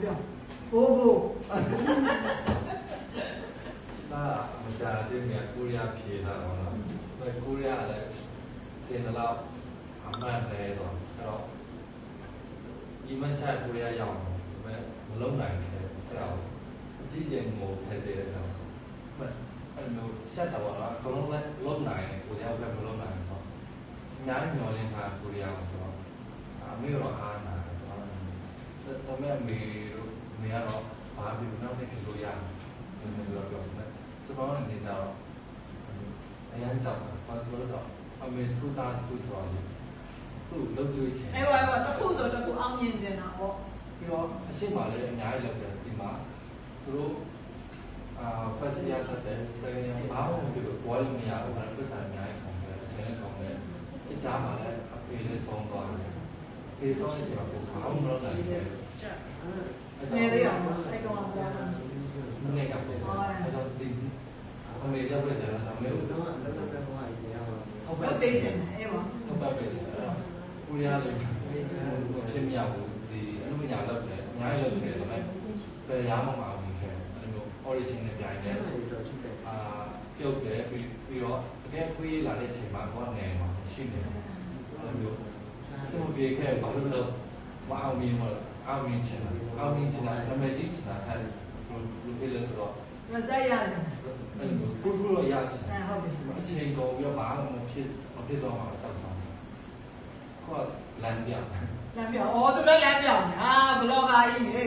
ပြောဘိုးဘိုး那我家对面姑娘皮的完了，那姑娘嘞，听得了，俺们来着，然后你们家姑娘要么，我老难开，然后之前我开的了，不，现在我了，可能嘞老难，姑娘开不老难说，伢娘人家姑娘说，没有了阿难，那没有了，把比如那那皮路样，那个表示。这方面你知道，哎呀，找他多少，他没出单出少的，都追钱。哎喂，这裤子这裤昂面子呢，我。比如先把那伢子的对嘛，比如发现伢子的，这个马上这个管理伢子可能不是伢子ของ的，钱的ของ的，一家嘛嘞，赔了2多，赔2的钱嘛，不考不了那个。没得呀，太重了，不要东西。那个，那叫顶。我没了解了，他没有。有对钱的，哎嘛。他不对钱了，姑娘就我偏面我的，那么伢子的，伢子的了没？在伢妈妈面前，那种好的心的表现，表给比如这个可以拿来钱嘛，我难嘛，心的，那种，什么别个把那个我熬面嘛，熬面钱了，那没进去了，他如给人说。那再压着。不出了压钱，好的。钱高要把我撇到嘛找上，或蓝表。蓝表，哦，都来蓝表呢啊，不老阿姨哎，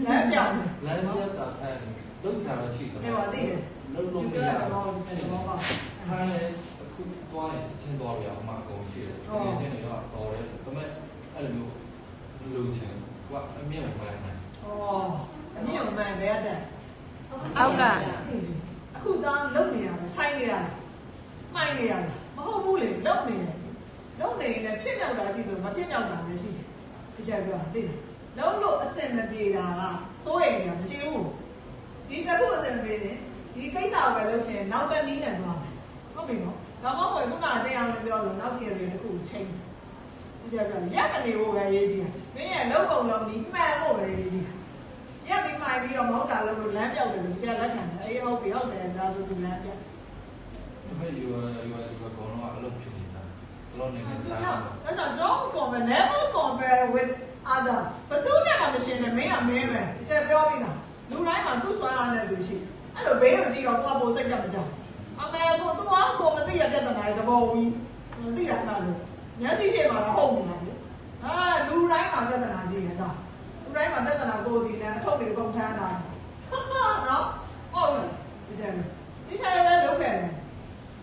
蓝表呢。蓝表打开，都是啥个系统？对吧？对的。都弄不了。他呢，多呢1000多了嘛，公司的，年轻人要多的，咁么那流程，哇，面唔买呢？哦，面唔买咩的？အောက်က အခုသားလုံနေရတယ်ထိုင်နေရတယ်မှိုင်းနေရတယ်မဟုတ်ဘူးလေလုံနေတယ်လုံနေရင်လည်းဖြစ်မြောက်တာရှိဆိုမဖြစ်မြောက်တာလည်းရှိတယ်ဒီချက်ပြောသိတယ်လုံလို့အစင်မပြေတာကစိုးရိမ်နေတာမရှိဘူးဒီတစ်ခုအစင်မပြေရင်ဒီကိစ္စကိုပဲလုပ်ချင်နောက်တစ်နည်းနဲ့သွားမယ်ဟုတ်ပြီနော်ဒါမှမဟုတ်ခုနတရားလည်းပြောလို့နောက်ပြည်တွေတစ်ခုချိန်ဒီချက်ပြောရက်ကနေဖို့ပဲရေးကြည့်မင်းရဲ့လုံပုံလုံးဒီမှန်ဖို့ပဲရေးကြည့်ရပြီးမှပြီးတော့မဟုတ်တာလို့လမ်းပြောက်တယ်ဒီချက်လက်ခံတယ်အေးဟုတ်ပြီဟုတ်တယ်ဒါဆိုသူလမ်းပြောက်有个高龙啊，老便宜的，老那个价。但是 don't compare, never compare with other. ဘယ်သူနဲ့မှမရှင်းနဲ့မင်းကမင်းပဲဒီချက်ပြောပြီးတာလူတိုင်းမှာသူ့စွမ်းအားနဲ့သူရှိအဲ့လိုဘေးကိုကြည့်တော့ကိုယ်ပိုစိတ်ကမကြောက်အမေကိုသူကကိုမသိရတဲ့တနားတဘောကြီးမသိတာမှလို့မျက်စိရှိမှာတော့ဟုတ်နေတာလေလူတိုင်းမှာပြဿနာရှိရတာလူတိုင်းမှာပြဿနာကိုယ်စီနဲ့အထုပ်တွေကုန်ထမ်းတာနော်ဟုတ်လားဒီချက်လည်းလုပ်ခဲ့တယ်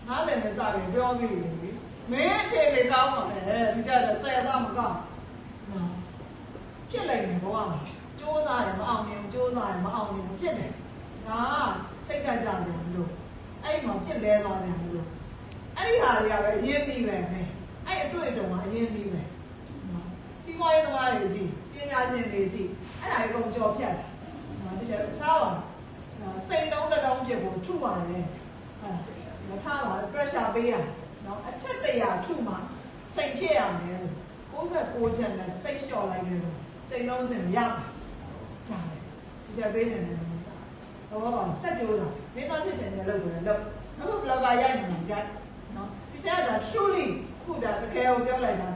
90နဲ့စတယ်ပြောပြီးပြီမင်းအခြေအနေကောင်းပါလေဒီချက်လည်း10သားမကောင်းနော်ဖြစ်လိုက်မယ်ဘဝမှာစူးစမ်းတယ်မအောင်မြင်စူးစမ်းတယ်မအောင်မြင်ဖြစ်တယ်ငါစိတ်ကကြတယ်မလို့အဲ့ဒီမှာဖြစ်လဲသွားတယ်မလို့အဲ့ဒီဟာတွေကပဲအရင်ပြီးပဲအဲ့အတွေ့အကြုံကအရင်ပြီးပဲနော်စီးပွားရေးသမားတွေကြည့်ပညာရှင်တွေကြည့်အဲ့ဒါတွေအကုန်ကြော်ဖြတ်တယ်နော်ဒီချက်ထားပါစိတ်တုံးတုံးဖြစ်ဖို့ထုပါတယ်မထားပါ pressure ပေးရနော်အချက်တရာထုမှစိတ်ဖြစ်ရမယ်ဆို69ချက်နဲ့စိတ်လျှော့လိုက်တယ်စိတ်လုံးစင်ရပါတယ်ဒီချက်ပေးနေတယ်တော့ဘာစက်ကြိုးတာမင်းသားဖြစ်နေတယ်လို့ပြောတယ်လို့အခု blogger ရိုက်နေတယ်နော်ဒီဆက်က truly ခုဒါတကယ်ကိုပြောလိုက်တာ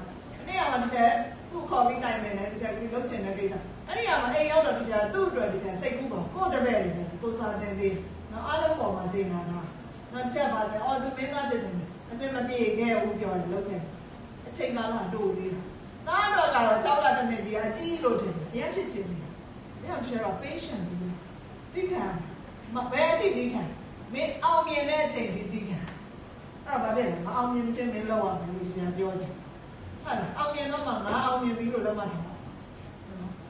နေ့ကမှဒီချက်ခုခေါ်ပြီးတိုင်နေတယ်ဒီချက်ပြီးလုပ်ချင်တဲ့ကိစ္စအဲ့ဒီကမှအိမ်ရောက်တော့ဒီချက်သူ့အတွက်ဒီချက်စိတ်ကူးပါကိုတပည့်နေတယ်ကိုစာတင်ပြီးနော်အားလုံးပေါ်မှာစေနာတာနောက်တစ်ချက်ပါစေအော်သူမင်းသားဖြစ်နေအစင်မပြေခဲ့ဘူးပြောတယ်လုပ်ခဲ့အချိန်ကာလတိုးသေးတာသားတော့ကတော့6လတစ်နှစ်ကြီးအကြီးလို့ထင်တယ်အရင်ဖြစ်ချင်တယ်မင်းကကျတော့ patient ပြီးခံမဘယ်အထိပြီးခံမင်းအောင်မြင်တဲ့အချိန်ပြီးခံအဲ့တော့ဘာဖြစ်လဲမအောင်မြင်ခြင်းမင်းလောက်ရမယ်လို့ဒီစံပြောချင်ဟုတ်လားအောင်မြင်တော့မှငါအောင်မြင်ပြီးလို့လောက်မှတယ်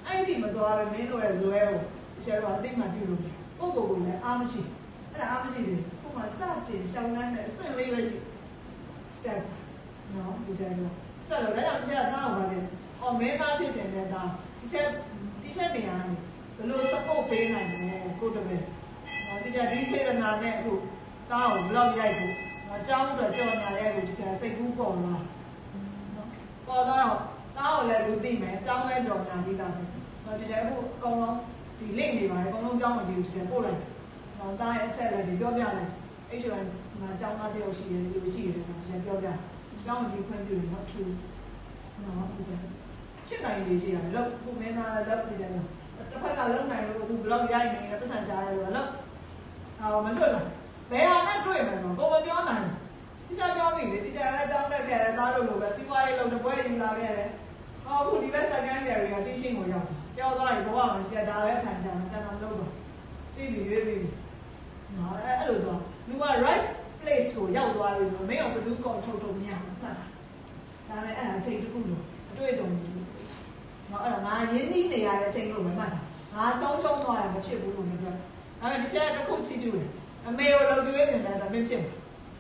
အဲ့ဒီမသွားပဲမင်းတို့ရဲ့ဇွဲကိုဆရာတော်အသိမှပြုလို့ပုဂ္ဂိုလ်ကလည်းအားမရှိအဲ့ဒါအားမရှိသေးဘူးမှာစတင်ရှောင်းနှမ်းတဲ့အဆင့်လေးပဲရှိ step နော်ဒီချက်တော့ဆက်လို့လည်းအောင်ချက်သားအောင်ပါလေအော်မင်းသားဖြစ်ခြင်းနဲ့သားဒီချက်နေရာနေဘယ်လို support ပေးနိုင်လဲကိုတပည့်နော်ဒီချက်ဒီစေရနာနဲ့အခုသားကို blog ရိုက်ဖို့အကြောင်းအတွက်ကြော်ညာရိုက်ဖို့ဒီချက်စိတ်ကူးပေါ်လာနော်ပေါ်တော့သားကိုလည်းလူသိမယ်အကြောင်းလဲကြော်ညာပြီးသားပဲ ဒီကျအခုအကောင်လုံးဒီ link တွေပါအကောင်လုံးအကြောင်းကိုကြည့်ဒီကျပို့လိုက်တော့တားရဲ့အချက်လက်တွေပြောပြလိုက် HON မှာအကြောင်းသားတယောက်ရှိတယ်လို့ရှိတယ်ဆိုတော့ပြောပြအကြောင်းကြည့်ခွင့်ပြုရင်တော့ထူနော်ဒီကျဖြစ်နိုင်လေရှိရတယ်လို့ခုမင်းသားလည်းလောက်ဒီကျတစ်ဖက်ကလုံနိုင်လို့အခု blog ရိုက်နေတယ်ပတ်စံရှာရတယ်လို့လောက်မလွတ်လားဘယ်ဟာနဲ့တွေ့မှာတော့ကိုမပြောနိုင်ဒီကျပြောပြီလေဒီကျလည်းအကြောင်းတက်ခဲ့တယ်သားလို့ပဲစီးပွားရေးလုပ်တဲ့ပွဲယူလာခဲ့တယ်အခုဒီဘက် secondary က teaching ကိုရောက်ပြောသွားရင်ဘဝမှာကျဒါပဲထိုင်ကြမှာကျန်တာမလုပ်တော့ပြီးပြီရွေးပြီနော်အဲ့လိုတော့လူက right place ကိုရောက်သွားပြီဆိုတော့မင်းအောင်ဘယ်သူကောက်ထုတ်မရဘူးဟုတ်လားဒါနဲ့အဲ့ဒါအချိန်တစ်ခုလို့အတွေ့အကြုံကြီးနော်အဲ့တော့ငါရင်းနှီးနေရတဲ့အချိန်လို့ပဲမှတ်တာငါဆုံးရှုံးသွားတာမဖြစ်ဘူးလို့ပြောဒါပေမဲ့ဒီချက်တစ်ခုချီကျူးတယ်အမေကိုလုံကျွေးနေတာဒါမင်းဖြစ်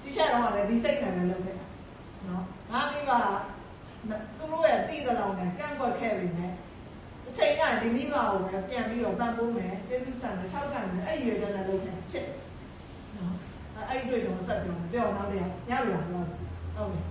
ဒီချက်တော့ကလည်းဒီစိတ်နဲ့လည်းလုပ်နေတာနော်ငါမိဘသူတို့ရဲ့တည်တဲ့လောင်နဲ့ကန့်ကွက်ခဲ့ပြီနဲ့အချိန်ကဒီမိဘကိုပဲပြန်ပြီးတော့ပံ့ပိုးမယ်ကျေးဇူးဆန်တယ်ထောက်ကန်တယ်အဲ့ဒီရွေးချက်နဲ့လုပ်နေဖြစ်နော်အဲ့ဒီတွေ့ကြုံဆက်ပြောတော့နောက်တည်းရလို့လားဟုတ်ကဲ့